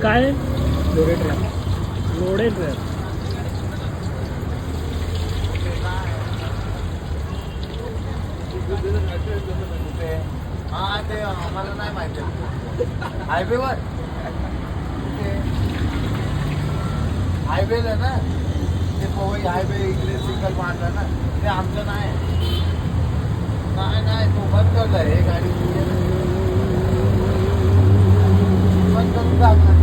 काय loaded track. Loaded track. हा ते आम्हाला नाही माहिती. हायवेवर हायवेला ना ते पवई हायवे इकडे सिंगल मारला ना ते आमचं नाही. नाही तो बंद करलाय हे गाडी बंद करून टाकलं.